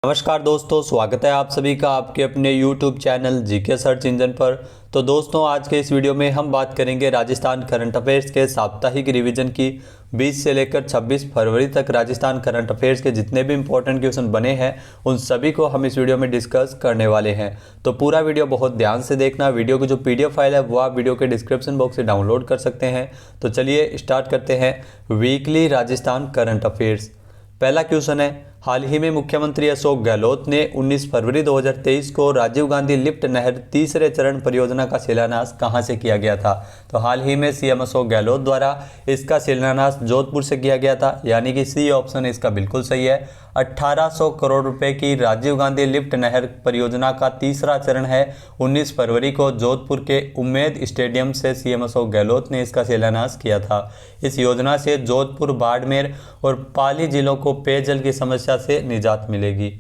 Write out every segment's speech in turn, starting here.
नमस्कार दोस्तों, स्वागत है आप सभी का आपके अपने YouTube channel GK search engine पर। तो दोस्तों, आज के इस वीडियो में हम बात करेंगे राजस्थान करंट अफेयर्स के साप्ताहिक रिवीजन की। 20 से लेकर 26 फरवरी तक राजस्थान करंट अफेयर्स के जितने भी इंपॉर्टेंट क्वेश्चन बने हैं उन सभी को हम इस वीडियो में डिस्कस करने वाले हैं। तो पूरा वीडियो बहुत ध्यान से देखना। वीडियो की जो PDF फाइल है वो आप वीडियो के डिस्क्रिप्शन बॉक्स से डाउनलोड कर सकते हैं। तो चलिए स्टार्ट करते हैं वीकली राजस्थान करंट अफेयर्स। पहला क्वेश्चन है, हाल ही में मुख्यमंत्री अशोक गहलोत ने 19 फरवरी 2023 को राजीव गांधी लिफ्ट नहर तीसरे चरण परियोजना का शिलान्यास कहां से किया गया था? तो हाल ही में CM अशोक गहलोत द्वारा इसका शिलान्यास जोधपुर से किया गया था, यानी कि सी ऑप्शन इसका बिल्कुल सही है। 1800 करोड़ रुपए की राजीव गांधी लिफ्ट नहर परियोजना का तीसरा चरण है। 19 फरवरी को जोधपुर के उम्मेद स्टेडियम से CM अशोक गहलोत ने इसका शिलान्यास किया था। इस योजना से जोधपुर, बाड़मेर और पाली जिलों को पेयजल की समस्या से निजात मिलेगी।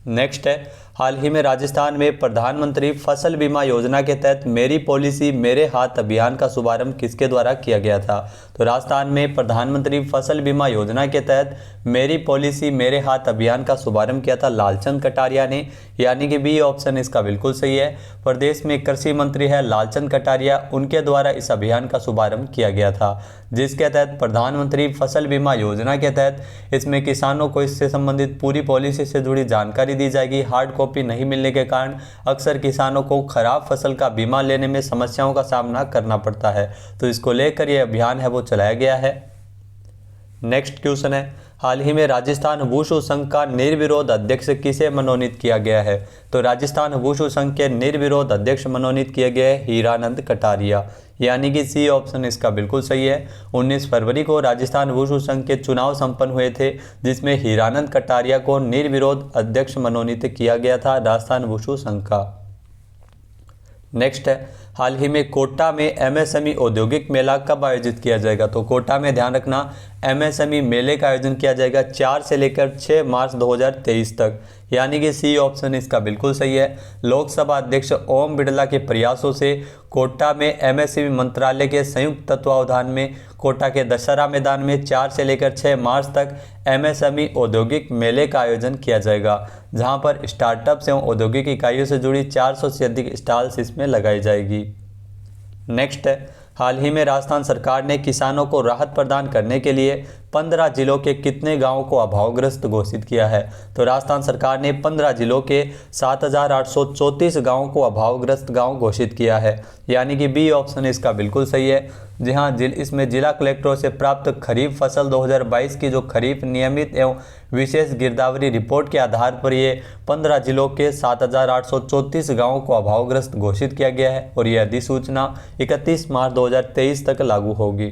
नेक्स्ट है, हाल ही में राजस्थान में प्रधानमंत्री फसल बीमा योजना के तहत मेरी पॉलिसी मेरे हाथ अभियान का शुभारंभ किसके द्वारा किया गया था? तो राजस्थान में प्रधानमंत्री फसल बीमा योजना के तहत मेरी पॉलिसी मेरे हाथ अभियान का शुभारंभ किया था लालचंद कटारिया ने, यानी कि बी ऑप्शन इसका बिल्कुल सही है। प्रदेश में कृषि मंत्री है लालचंद कटारिया, उनके द्वारा इस अभियान का शुभारंभ किया गया था, जिसके तहत प्रधानमंत्री फसल बीमा योजना के तहत इसमें किसानों को इससे संबंधित पूरी पॉलिसी से जुड़ी जानकारी दी जाएगी। हार्ड कॉपी नहीं मिलने के कारण अक्सर किसानों को खराब फसल का बीमा लेने में समस्याओं का सामना करना पड़ता है, तो इसको लेकर यह अभियान है वो चलाया गया है। नेक्स्ट क्वेश्चन है, हाल ही में राजस्थान वुशु संघ का निर्विरोध अध्यक्ष किसे मनोनीत किया गया है? तो राजस्थान वुशु संघ के निर्विरोध अध्यक्ष मनोनीत किए गए हीरानंद कटारिया, यानी कि सी ऑप्शन इसका बिल्कुल सही है। 19 फरवरी को राजस्थान वुशु संघ के चुनाव संपन्न हुए थे, जिसमें हीरानंद कटारिया को निर्विरोध अध्यक्ष मनोनीत किया गया था राजस्थान वुशु संघ का। नेक्स्ट है, हाल ही में कोटा में MSME औद्योगिक मेला कब आयोजित किया जाएगा? तो कोटा में ध्यान रखना MSME मेले का आयोजन किया जाएगा 4 से लेकर 6 मार्च 2023 तक, यानी कि सी ऑप्शन इसका बिल्कुल सही है। लोकसभा अध्यक्ष ओम बिड़ला के प्रयासों से कोटा में MSME मंत्रालय के संयुक्त तत्वावधान में कोटा के दशहरा मैदान में 4 से लेकर 6 मार्च तक MSME औद्योगिक मेले का आयोजन किया जाएगा, जहां पर स्टार्टअप्स एवं औद्योगिक इकाइयों से जुड़ी 400 से अधिक स्टॉल्स इसमें लगाई जाएगी। नेक्स्ट है, हाल ही में राजस्थान सरकार ने किसानों को राहत प्रदान करने के लिए 15 जिलों के कितने गांवों को अभावग्रस्त घोषित किया है? तो राजस्थान सरकार ने 15 जिलों के 7834 गांवों को अभावग्रस्त गांव घोषित किया है, यानी कि बी ऑप्शन इसका बिल्कुल सही है। जी हाँ, इसमें जिला कलेक्टरों से प्राप्त खरीफ फसल 2022 की जो खरीफ नियमित एवं विशेष गिरदावरी रिपोर्ट के आधार पर ये 15 जिलों के 7834 गांवों को अभावग्रस्त घोषित किया गया है और यह अधिसूचना 31 मार्च 2023 तक लागू होगी।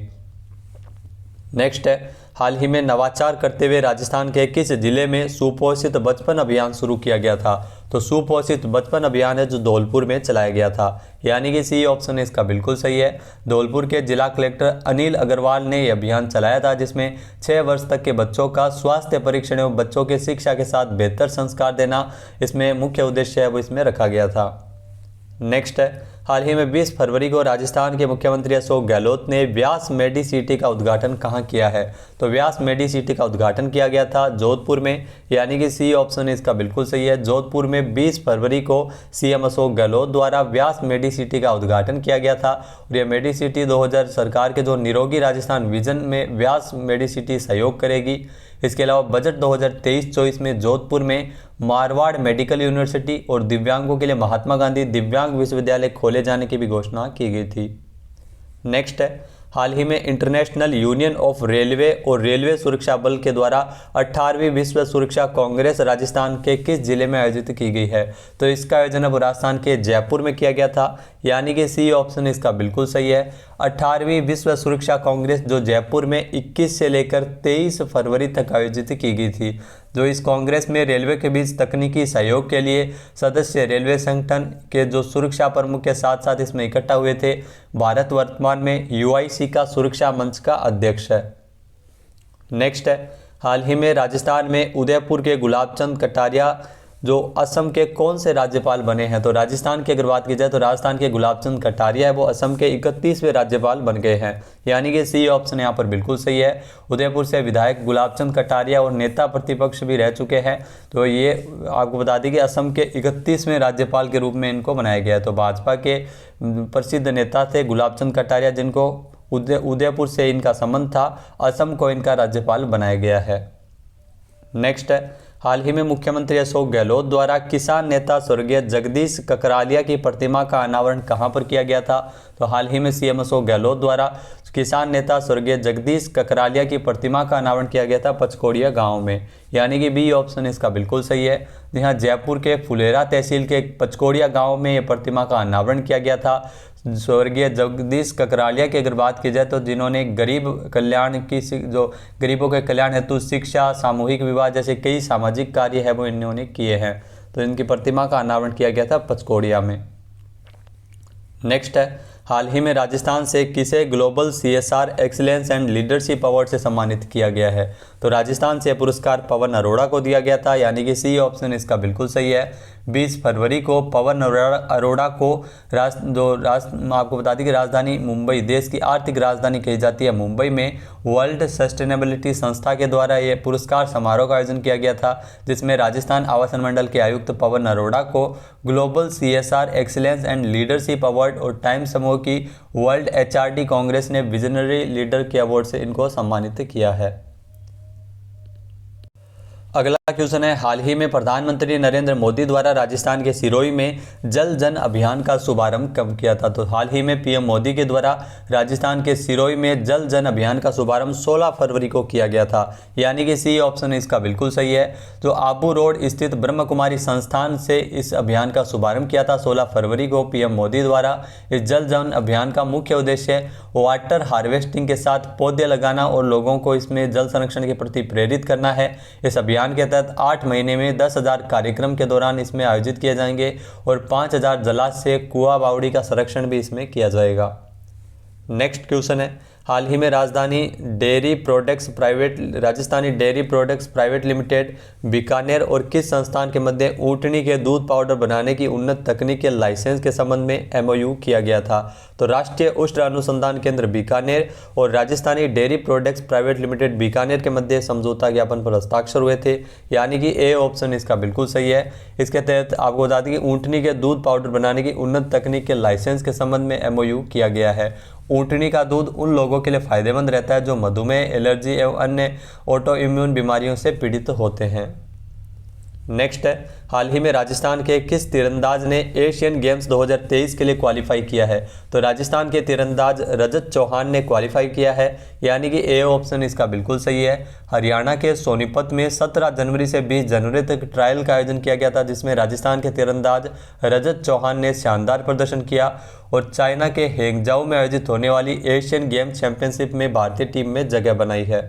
नेक्स्ट है, हाल ही में नवाचार करते हुए राजस्थान के किस जिले में सुपोषित बचपन अभियान शुरू किया गया था? तो सुपोषित बचपन अभियान है जो धौलपुर में चलाया गया था, यानी कि सी ऑप्शन इसका बिल्कुल सही है। धौलपुर के जिला कलेक्टर अनिल अग्रवाल ने यह अभियान चलाया था, जिसमें 6 वर्ष तक के बच्चों का स्वास्थ्य परीक्षण एवं बच्चों के शिक्षा के साथ बेहतर संस्कार देना इसमें मुख्य उद्देश्य है वो इसमें रखा गया था। नेक्स्ट है, हाल ही में 20 फरवरी को राजस्थान के मुख्यमंत्री अशोक गहलोत ने व्यास मेडिसिटी का उद्घाटन कहां किया है? तो व्यास मेडिसिटी का उद्घाटन किया गया था जोधपुर में, यानी कि सी ऑप्शन इसका बिल्कुल सही है। जोधपुर में 20 फरवरी को CM अशोक गहलोत द्वारा व्यास मेडिसिटी का उद्घाटन किया गया था और यह मेडिसिटी 2000 सरकार के जो निरोगी राजस्थान विजन में व्यास मेडिसिटी सहयोग करेगी। इसके अलावा बजट 2023-24 में जोधपुर में मारवाड़ मेडिकल यूनिवर्सिटी और दिव्यांगों के लिए महात्मा गांधी दिव्यांग विश्वविद्यालय खोले जाने की भी घोषणा की गई थी। नेक्स्ट है, हाल ही में इंटरनेशनल यूनियन ऑफ रेलवे और रेलवे सुरक्षा बल के द्वारा 18वीं विश्व सुरक्षा कांग्रेस राजस्थान के किस जिले में आयोजित की गई है? तो इसका आयोजन अब राजस्थान के जयपुर में किया गया था, यानी कि सी ऑप्शन इसका बिल्कुल सही है। 18वीं विश्व सुरक्षा कांग्रेस जो जयपुर में 21 से लेकर 23 फरवरी तक आयोजित की गई थी। जो इस कांग्रेस में रेलवे के बीच तकनीकी सहयोग के लिए सदस्य रेलवे संगठन के जो सुरक्षा प्रमुख के साथ साथ इसमें इकट्ठा हुए थे। भारत वर्तमान में UIC का सुरक्षा मंच का अध्यक्ष है। नेक्स्ट है, हाल ही में राजस्थान में उदयपुर के गुलाबचंद कटारिया जो असम के कौन से राज्यपाल बने हैं? तो राजस्थान की अगर बात की जाए तो राजस्थान के गुलाब चंद कटारिया है वो असम के 31वें राज्यपाल बन गए हैं, यानी कि सी ऑप्शन यहाँ पर बिल्कुल सही है। उदयपुर से विधायक गुलाब चंद कटारिया और नेता प्रतिपक्ष भी रह चुके हैं, तो ये आपको बता दें कि असम के 31वें राज्यपाल के रूप में इनको बनाया गया है। तो भाजपा के प्रसिद्ध नेता थे गुलाब चंद कटारिया, जिनको उदयपुर से इनका संबंध था, असम को इनका राज्यपाल बनाया गया है। नेक्स्ट है, हाल ही में मुख्यमंत्री अशोक गहलोत द्वारा किसान नेता स्वर्गीय जगदीश ककरालिया की प्रतिमा का अनावरण कहां पर किया गया था? तो हाल ही में सीएम अशोक गहलोत द्वारा किसान नेता स्वर्गीय जगदीश ककरालिया की प्रतिमा का अनावरण किया गया था पचकोड़िया गांव में, यानी कि बी ऑप्शन इसका बिल्कुल सही है। यहाँ जयपुर के फुलेरा तहसील के पचकोड़िया गाँव में ये प्रतिमा का अनावरण किया गया था। स्वर्गीय जगदीश ककरालिया की अगर बात की जाए तो जिन्होंने गरीब कल्याण की जो गरीबों के कल्याण हेतु शिक्षा, सामूहिक विवाह जैसे कई सामाजिक कार्य है वो इन्होंने किए हैं, तो इनकी प्रतिमा का अनावरण किया गया था पचकोड़िया में। नेक्स्ट है, हाल ही में राजस्थान से किसे global CSR excellence and leadership award से सम्मानित किया गया है? तो राजस्थान से पुरस्कार पवन अरोड़ा को दिया गया था, यानी कि सी ऑप्शन इसका बिल्कुल सही है। 20 फरवरी को पवन अरोड़ा को आपको बता दें कि राजधानी मुंबई, देश की आर्थिक राजधानी कही जाती है मुंबई में, वर्ल्ड सस्टेनेबिलिटी संस्था के द्वारा ये पुरस्कार समारोह का आयोजन किया गया था, जिसमें राजस्थान आवासन मंडल के आयुक्त पवन अरोड़ा को global CSR excellence and leadership award और टाइम समूह की वर्ल्ड HRD कांग्रेस ने विजनरी लीडर के अवार्ड से इनको सम्मानित किया है। अगला क्वेश्चन है, हाल ही में प्रधानमंत्री नरेंद्र मोदी द्वारा राजस्थान के सिरोही में जल जन अभियान का शुभारंभ कब किया था? तो हाल ही में PM मोदी के द्वारा राजस्थान के सिरोही में जल जन अभियान का शुभारंभ 16 फरवरी को किया गया था, यानी कि सी ऑप्शन इसका बिल्कुल सही है। जो आबू रोड स्थित ब्रह्म कुमारी संस्थान से इस अभियान का शुभारंभ किया था 16 फरवरी को PM मोदी द्वारा। इस जल जन अभियान का मुख्य उद्देश्य वाटर हार्वेस्टिंग के साथ पौधे लगाना और लोगों को इसमें जल संरक्षण के प्रति प्रेरित करना है। इस अभियान के तहत 8 महीने में 10,000 कार्यक्रम के दौरान इसमें आयोजित किए जाएंगे और 5,000 जलाशय, कुआं, बावड़ी का संरक्षण भी इसमें किया जाएगा। नेक्स्ट क्वेश्चन है, हाल ही में Rajasthani dairy products private limited Bikaner और किस संस्थान के मध्य ऊँटनी के दूध पाउडर बनाने की उन्नत तकनीक के लाइसेंस के संबंध में MOU किया गया था? तो राष्ट्रीय उष्ण अनुसंधान केंद्र बीकानेर और Rajasthani dairy products private limited Bikaner के मध्य समझौता ज्ञापन पर हस्ताक्षर हुए थे, यानी कि ए ऑप्शन इसका बिल्कुल सही है। इसके तहत आपको बता दें कि ऊँटनी के दूध पाउडर बनाने की उन्नत तकनीक के लाइसेंस के संबंध में MOU किया गया है। ऊँटनी का दूध उन लोगों के लिए फायदेमंद रहता है जो मधुमेह, एलर्जी एवं अन्य ऑटो इम्यून बीमारियों से पीड़ित होते हैं। नेक्स्ट है, हाल ही में राजस्थान के किस तीरंदाज ने एशियन गेम्स 2023 के लिए क्वालिफाई किया है? तो राजस्थान के तीरंदाज रजत चौहान ने क्वालिफाई किया है, यानी कि ए ऑप्शन इसका बिल्कुल सही है। हरियाणा के सोनीपत में 17 जनवरी से 20 जनवरी तक ट्रायल का आयोजन किया गया था, जिसमें राजस्थान के तीरंदाज रजत चौहान ने शानदार प्रदर्शन किया और चाइना के हेंगजाओ में आयोजित होने वाली एशियन गेम्स चैंपियनशिप में भारतीय टीम में जगह बनाई है।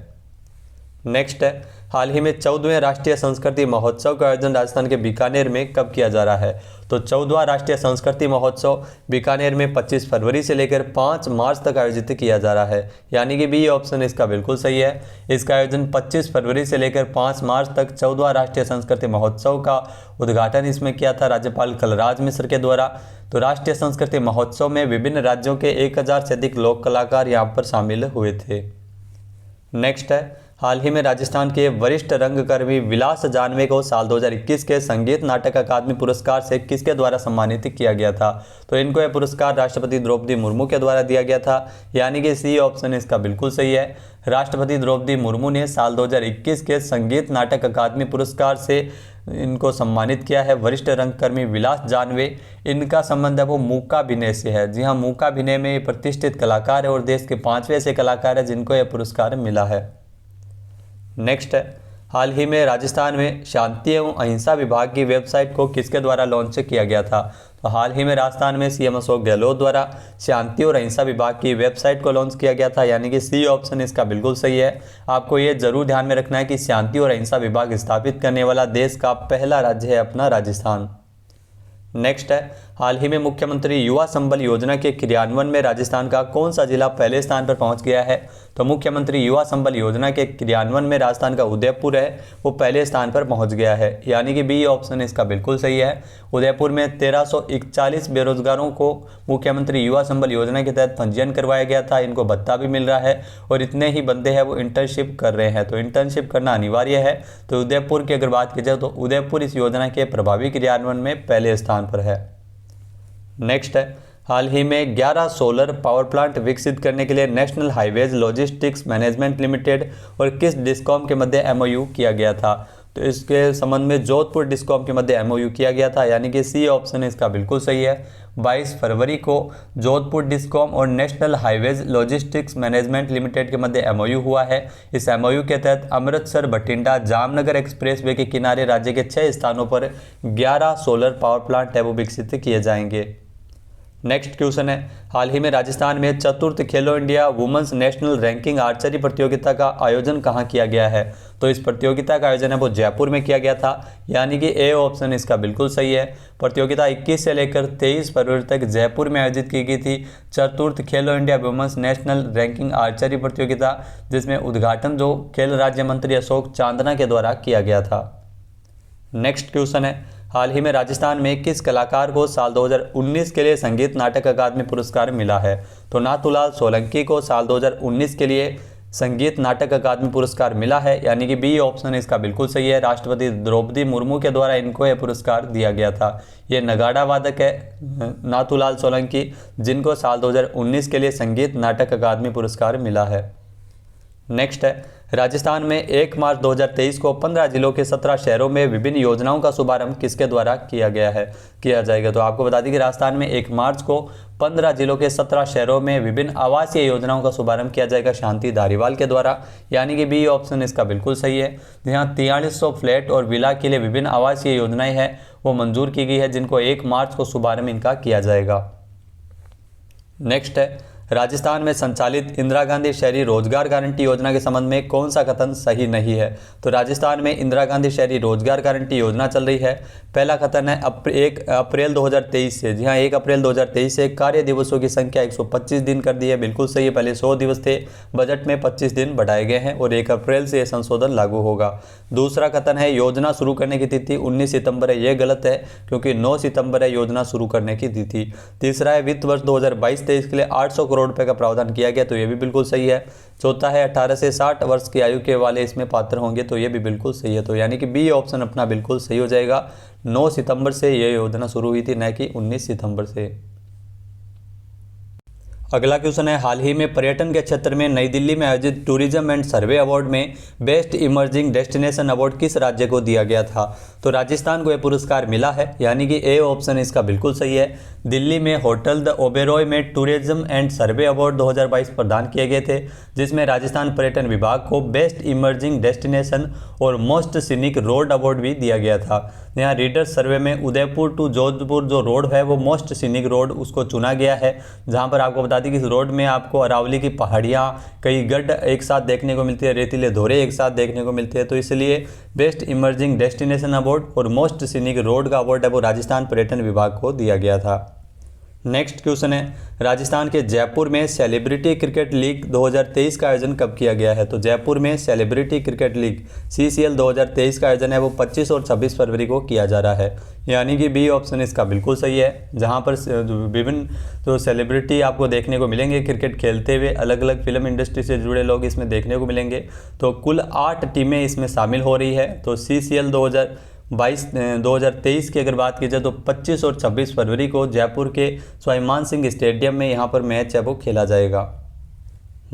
नेक्स्ट है, हाल ही में 14वें राष्ट्रीय संस्कृति महोत्सव का आयोजन राजस्थान के बीकानेर में कब किया जा रहा है? तो 14वां राष्ट्रीय संस्कृति महोत्सव बीकानेर में 25 फरवरी से लेकर 5 मार्च तक आयोजित किया जा रहा है, यानी कि बी ऑप्शन इसका बिल्कुल सही है। इसका आयोजन 25 फरवरी से लेकर 5 मार्च तक 14वां राष्ट्रीय संस्कृति महोत्सव का उद्घाटन इसमें किया था राज्यपाल कलराज मिश्र के द्वारा। तो राष्ट्रीय संस्कृति महोत्सव में विभिन्न राज्यों के 1000 से अधिक लोक कलाकार यहाँ पर शामिल हुए थे। नेक्स्ट है, हाल ही में राजस्थान के वरिष्ठ रंगकर्मी विलास जानवे को साल 2021 के संगीत नाटक अकादमी पुरस्कार से किसके द्वारा सम्मानित किया गया था? तो इनको यह पुरस्कार राष्ट्रपति द्रौपदी मुर्मू के द्वारा दिया गया था, यानी कि सी ऑप्शन इसका बिल्कुल सही है। राष्ट्रपति द्रौपदी मुर्मू ने साल 2021 के संगीत नाटक अकादमी पुरस्कार से इनको सम्मानित किया है। वरिष्ठ रंगकर्मी विलास जानवे, इनका संबंध है वो मूकाभिनय से है। जी हाँ, मूकाभिनय में ये प्रतिष्ठित कलाकार है और देश के 5वें ऐसे कलाकार है जिनको यह पुरस्कार मिला है। नेक्स्ट है, हाल ही में राजस्थान में शांति एवं अहिंसा विभाग की वेबसाइट को किसके द्वारा लॉन्च किया गया था? तो हाल ही में राजस्थान में सीएम अशोक गहलोत द्वारा शांति और अहिंसा विभाग की वेबसाइट को लॉन्च किया गया था, यानी कि सी ऑप्शन इसका बिल्कुल सही है। आपको ये जरूर ध्यान में रखना है कि शांति और अहिंसा विभाग स्थापित करने वाला देश का पहला राज्य है अपना राजस्थान। नेक्स्ट है, हाल ही में मुख्यमंत्री युवा संबल योजना के क्रियान्वयन में राजस्थान का कौन सा जिला पहले स्थान पर पहुंच गया है? तो मुख्यमंत्री युवा संबल योजना के क्रियान्वयन में राजस्थान का उदयपुर है वो पहले स्थान पर पहुंच गया है, यानी कि बी ऑप्शन इसका बिल्कुल सही है। उदयपुर में 1341 बेरोजगारों को मुख्यमंत्री युवा संबल योजना के तहत पंजीयन करवाया गया था। इनको भत्ता भी मिल रहा है और इतने ही बंदे हैं वो इंटर्नशिप कर रहे हैं, तो इंटर्नशिप करना अनिवार्य है। तो उदयपुर की अगर बात की जाए तो उदयपुर इस योजना के प्रभावी क्रियान्वयन में पहले स्थान पर है। नेक्स्ट है, हाल ही में 11 सोलर पावर प्लांट विकसित करने के लिए national highways logistics management limited और किस डिस्कॉम के मध्य एमओयू किया गया था? तो इसके संबंध में जोधपुर डिस्कॉम के मध्य एमओयू किया गया था, यानी कि सी ऑप्शन इसका बिल्कुल सही है। 22 फरवरी को जोधपुर डिस्कॉम और national highways logistics management limited के मध्य एमओयू हुआ है। इस एमओयू के तहत अमृतसर बठिंडा जामनगर एक्सप्रेसवे के किनारे राज्य के 6 स्थानों पर 11 सोलर पावर प्लांट है वो विकसित किए जाएंगे। नेक्स्ट क्वेश्चन है, हाल ही में राजस्थान में चतुर्थ Khelo India women's national ranking archery प्रतियोगिता का आयोजन कहां किया गया है? तो इस प्रतियोगिता का आयोजन है वो जयपुर में किया गया था, यानी कि ए ऑप्शन इसका बिल्कुल सही है। प्रतियोगिता 21 से लेकर 23 फरवरी तक जयपुर में आयोजित की गई थी चतुर्थ Khelo India women's national ranking archery प्रतियोगिता, जिसमें उद्घाटन जो खेल राज्य मंत्री अशोक चांदना के द्वारा किया गया था। नेक्स्ट क्वेश्चन है, हाल ही में राजस्थान में किस कलाकार को साल 2019 के लिए संगीत नाटक अकादमी पुरस्कार मिला है? तो नाथूलाल सोलंकी को साल 2019 के लिए संगीत नाटक अकादमी पुरस्कार मिला है, यानी कि बी ऑप्शन इसका बिल्कुल सही है। राष्ट्रपति द्रौपदी मुर्मू के द्वारा इनको यह पुरस्कार दिया गया था। ये नगाड़ा वादक है नाथूलाल सोलंकी, जिनको साल 2019 के लिए संगीत नाटक अकादमी पुरस्कार मिला है। नेक्स्ट है, राजस्थान में 1 मार्च 2023 को 15 जिलों के 17 शहरों में विभिन्न योजनाओं का शुभारंभ किसके द्वारा किया जाएगा? तो आपको बता दें कि राजस्थान में 1 मार्च को 15 जिलों के 17 शहरों में विभिन्न आवासीय योजनाओं का शुभारंभ किया जाएगा शांति धारीवाल के द्वारा, यानी कि बी ऑप्शन इसका बिल्कुल सही है। यहाँ 4300 फ्लैट और विला के लिए विभिन्न आवासीय योजनाएं हैं वो मंजूर की गई है, जिनको 1 मार्च को शुभारंभ इनका किया जाएगा। नेक्स्ट है, राजस्थान में संचालित इंदिरा गांधी शहरी रोजगार गारंटी योजना के संबंध में कौन सा कथन सही नहीं है? तो राजस्थान में इंदिरा गांधी शहरी रोजगार गारंटी योजना चल रही है। पहला कथन है 1 अप्रैल 2023 से, जी हाँ 1 अप्रैल 2023 से कार्य दिवसों की संख्या 125 दिन कर दी है, बिल्कुल सही है। पहले 100 दिवस थे, बजट में 25 दिन बढ़ाए गए हैं और 1 अप्रैल से यह संशोधन लागू होगा। दूसरा कथन है योजना शुरू करने की तिथि 19 सितंबर है, यह गलत है क्योंकि 9 सितंबर है योजना शुरू करने की तिथि। तीसरा है वित्त वर्ष 2022-23 के लिए 800 करोड़ रुपए का प्रावधान किया गया, तो ये भी बिल्कुल सही है। चौथा है 18 से 60 वर्ष की आयु के वाले इसमें पात्र होंगे, तो ये भी बिल्कुल सही है। तो यानी कि बी ऑप्शन अपना बिल्कुल सही हो जाएगा। 9 सितंबर से ये योजना शुरू हुई थी, न कि 19 सितंबर से। अगला क्वेश्चन है, हाल ही में पर्यटन के क्षेत्र में नई दिल्ली में आयोजित टूरिज्म एंड सर्वे अवार्ड में बेस्ट इमर्जिंग डेस्टिनेशन अवार्ड किस राज्य को दिया गया था? तो राजस्थान को यह पुरस्कार मिला है, यानी कि ए ऑप्शन इसका बिल्कुल सही है। दिल्ली में होटल द ओबेरॉय में टूरिज्म एंड सर्वे अवार्ड 2022 प्रदान किए गए थे, जिसमें राजस्थान पर्यटन विभाग को बेस्ट इमर्जिंग डेस्टिनेशन और मोस्ट सीनिक रोड अवार्ड भी दिया गया था। यहाँ रीडर्स सर्वे में उदयपुर टू जोधपुर जो रोड है वो मोस्ट सीनिक रोड उसको चुना गया है, जहाँ पर आपको बता दें कि इस रोड में आपको अरावली की पहाड़ियाँ, कई गड्ढ एक साथ देखने को मिलती है, रेतीले धोरे एक साथ देखने को मिलते हैं, तो इसलिए बेस्ट इमर्जिंग डेस्टिनेशन अवार्ड और मोस्ट सीनिक रोड का अवार्ड है वो राजस्थान पर्यटन विभाग को दिया गया था। नेक्स्ट क्वेश्चन है, राजस्थान के जयपुर में सेलिब्रिटी क्रिकेट लीग 2023 का आयोजन कब किया गया है? तो जयपुर में सेलिब्रिटी क्रिकेट लीग CCL 2023 का आयोजन है वो 25 और 26 फरवरी को किया जा रहा है, यानी कि बी ऑप्शन इसका बिल्कुल सही है। जहां पर विभिन्न जो सेलिब्रिटी आपको देखने को मिलेंगे क्रिकेट खेलते हुए, अलग अलग फिल्म इंडस्ट्री से जुड़े लोग इसमें देखने को मिलेंगे। तो कुल 8 टीमें इसमें शामिल हो रही है। तो CCL 2023 की अगर बात की जाए तो 25 और 26 फरवरी को जयपुर के स्वाभिमान सिंह स्टेडियम में यहाँ पर मैच है वो खेला जाएगा।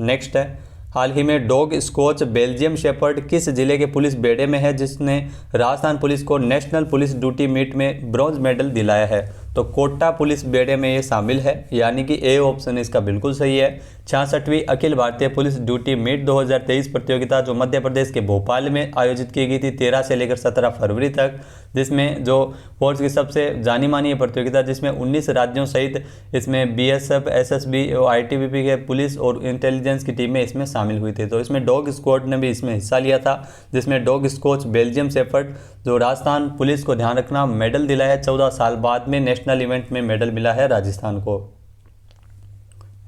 नेक्स्ट है, हाल ही में डॉग स्कॉच बेल्जियम शेपर्ड किस जिले के पुलिस बेड़े में है जिसने राजस्थान पुलिस को नेशनल पुलिस ड्यूटी मीट में ब्रॉन्ज मेडल दिलाया है? तो कोटा पुलिस बेड़े में ये शामिल है, यानी कि ए ऑप्शन इसका बिल्कुल सही है। 66वीं Akhil Bharatiya police duty meet 2023 प्रतियोगिता जो मध्य प्रदेश के भोपाल में आयोजित की गई थी 13 से लेकर 17 फरवरी तक, जिसमें जो फोर्स की सबसे जानी मानी प्रतियोगिता जिसमें 19 राज्यों सहित इसमें BSF, SSB और ITBP के पुलिस और इंटेलिजेंस की टीमें इसमें शामिल हुई थी। तो इसमें डॉग स्क्वाड ने भी इसमें हिस्सा लिया था, जिसमें डॉग स्कॉच बेल्जियम शेपर्ड जो राजस्थान पुलिस को ध्यान रखना मेडल दिलाया है। 14 साल बाद में नेशनल इवेंट में मेडल मिला है राजस्थान को।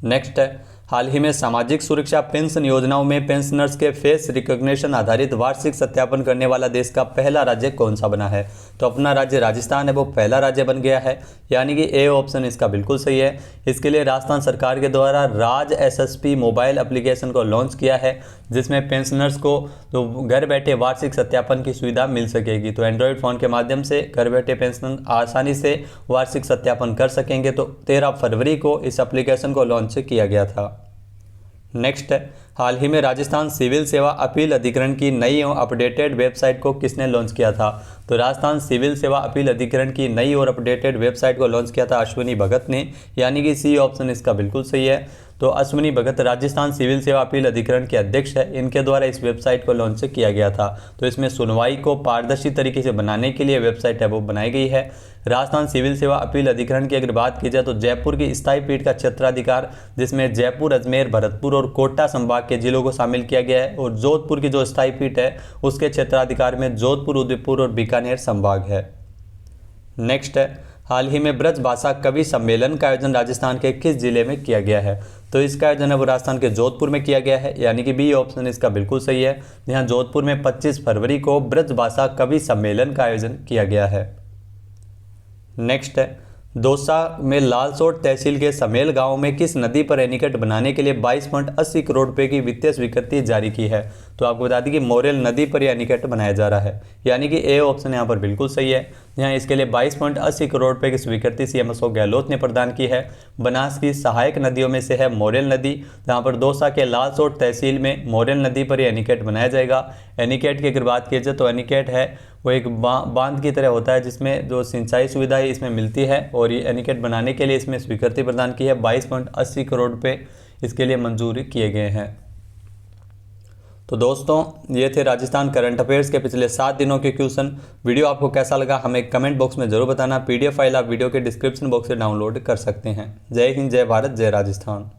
नेक्स्ट है, हाल ही में सामाजिक सुरक्षा पेंशन योजनाओं में पेंशनर्स के फेस रिकॉग्निशन आधारित वार्षिक सत्यापन करने वाला देश का पहला राज्य कौन सा बना है? तो अपना राज्य राजस्थान है वो पहला राज्य बन गया है, यानी कि ए ऑप्शन इसका बिल्कुल सही है। इसके लिए राजस्थान सरकार के द्वारा राज एसएसपी मोबाइल एप्लीकेशन को लॉन्च किया है, जिसमें पेंशनर्स को तो घर बैठे वार्षिक सत्यापन की सुविधा मिल सकेगी। तो एंड्रॉयड फ़ोन के माध्यम से घर बैठे पेंशनर आसानी से वार्षिक सत्यापन कर सकेंगे। तो 13 फरवरी को इस एप्लीकेशन को लॉन्च किया गया था। नेक्स्ट है, हाल ही में राजस्थान सिविल सेवा अपील अधिकरण की नई और अपडेटेड वेबसाइट को किसने लॉन्च किया था? तो राजस्थान सिविल सेवा अपील अधिकरण की नई और अपडेटेड वेबसाइट को लॉन्च किया था अश्विनी भगत ने, यानी कि सी ऑप्शन इसका बिल्कुल सही है। तो अश्विनी भगत राजस्थान सिविल सेवा अपील अधिकरण के अध्यक्ष है, इनके द्वारा इस वेबसाइट को लॉन्च किया गया था। तो इसमें सुनवाई को पारदर्शी तरीके से बनाने के लिए वेबसाइट है वो बनाई गई है। राजस्थान सिविल सेवा अपील अधिकरण की अगर बात की जाए तो जयपुर की स्थायी पीठ का क्षेत्राधिकार, जिसमें जयपुर, अजमेर, भरतपुर और कोटा संभाग के जिलों को शामिल किया गया है, और जोधपुर की जो स्थायी पीठ है उसके क्षेत्राधिकार में जोधपुर, उदयपुर और बीकानेर संभाग है। नेक्स्ट है, हाल ही में ब्रज भाषा कवि सम्मेलन का आयोजन राजस्थान के किस जिले में किया गया है? तो इसका आयोजन है वो राजस्थान के जोधपुर में किया गया है, यानी कि बी ऑप्शन इसका बिल्कुल सही है। यहाँ जोधपुर में 25 फरवरी को ब्रज भाषा कवि सम्मेलन का आयोजन किया गया है। नेक्स्ट है, दौसा में लालसोट तहसील के समेल गांव में किस नदी पर एनीकट बनाने के लिए 22.80 करोड़ रुपए की वित्तीय स्वीकृति जारी की है? तो आपको बता दें कि मोरेल नदी पर यह एनीकट बनाया जा रहा है, यानी कि ए ऑप्शन यहां पर बिल्कुल सही है। यहाँ इसके लिए 22.80 करोड़ रुपए की स्वीकृति सीएम अशोक गहलोत ने प्रदान की है। बनास की सहायक नदियों में से है मोरेल नदी, जहाँ पर दौसा के लालसोट तहसील में मोरेल नदी पर यह एनीकट बनाया जाएगा। एनीकट की अगर बात की जाए तो एनीकट है वो एक बांध की तरह होता है, जिसमें जो सिंचाई सुविधा है इसमें मिलती है, और ये एनीकट बनाने के लिए इसमें स्वीकृति प्रदान की है। 22.80 करोड़ रुपए इसके लिए मंजूर किए गए हैं। तो दोस्तों, ये थे राजस्थान करंट अफेयर्स के पिछले 7 दिनों के क्वेश्चन। वीडियो आपको कैसा लगा हमें कमेंट बॉक्स में जरूर बताना। PDF फाइल आप वीडियो के डिस्क्रिप्शन बॉक्स से डाउनलोड कर सकते हैं। जय हिंद, जय भारत, जय राजस्थान।